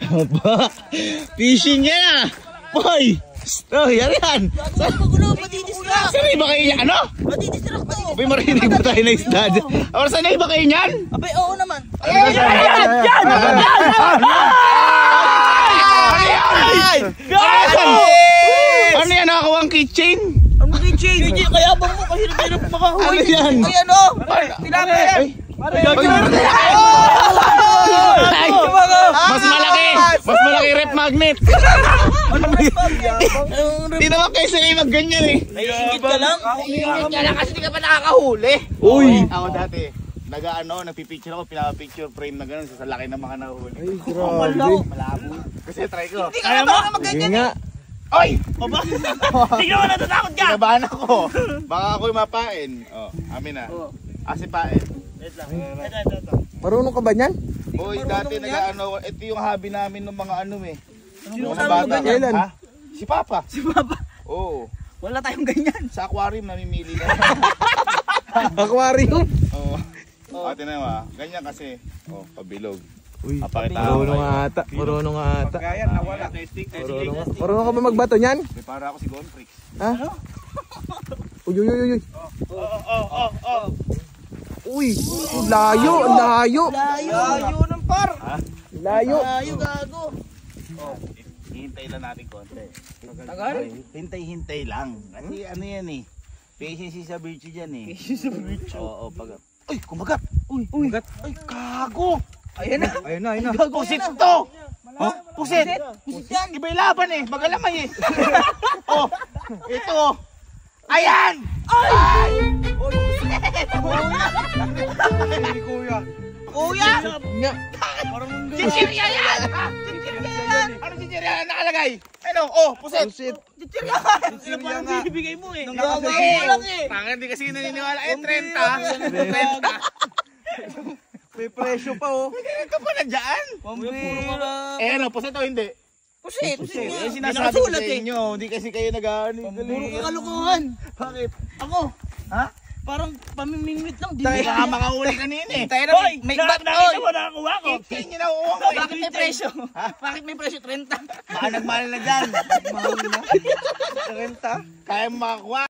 Aba, fishing yan ah. Boy! Oh, yan yan. Matitistrap. Saan iba kayo niyan? Ano? Matitistrap to. Abay, marinig ba tayo na isda dyan? Or saan iba kayo niyan? Abay, oo naman. Ano yan? Nakakawang keychain? Ano keychain? Kaya bang mo kahirap-hirap makahuli. Ano yan? Ayan o. Tilapia yan. Mas malaki rep magnet. Di naman kayo sila yung magganyan eh. Naiingit ka lang? Ingit ka lang kasi di ka pa nakakahuli. Uy! Ako dati, nagpipicture ako, pinaka-picture frame na gano'n sa laki ng mga nahuli. Ay, grabe. Malabo. Kasi try ko. Hindi ka na baka magganyan nga. Oy! Tignan mo, natatakot ka. Kinabahan ako. Baka ako'y mapain. Oh, amin na. Asipain. Marunong ka ba niyan? Uy, dati nag-ano, ito yung hobby namin ng mga ano eh. Sino Mga kasama mo bata. ganyan? Kailan? Ha? Si Papa. Si Papa. Oo. Wala tayong ganyan. Sa aquarium namimili na. Aquarium? Oo. Ate na mo, ganyan kasi. Oh, pabilog. Uy, Papakita ko marunong kayo. ata. Marunong nga ata. Ganyan, nawala. Marunong ka ba magbato niyan? May para ako si Gonfrix. Ha? Uy, uy, uy, uy. Uy, layo, layo. Layo ng par. Layo. Layo, gago. Hintay lang natin konti. Tagal? Hintay lang. Kasi ano yan eh. Patience sa virtue dyan eh. Patience sa virtue. Oo, pag... Uy, kumagat! Uy, Ay, kago! Ayan na. Ayun na, ayun na. Pusit to! Oh, pusit! Pusit yan. Iba yung laban eh. Magalamay eh. Oh, ito. Ayan! Ay! Kuya. Kuya! Nga. Chichirya yan! Chichirya yan! Ano chichirya yan nakalagay? Ano? Oh, pusit! Pusit. Chichirya ka. Sino pa ang bibigay mo eh? Nanggagawa mo lang eh. Tangan di kasi naniniwala. Eh, 30. May presyo pa oh. Ito pa na dyan. Eh ano, pusit o hindi? Pusit. Eh, sinasabi ko sa inyo. Hindi kasi kayo nag-ano. Puro kakalukuhan. Bakit? Ako. Ha? Parang pamimingwit lang. Baka makahuli kanina eh. Tayo na, may nakita mo nakakuha ko. Hindi nyo nakuha ko eh. Bakit may presyo? Bakit may presyo? 30? Baka nagmahal na dyan. Renta. Kaya mo makakuha.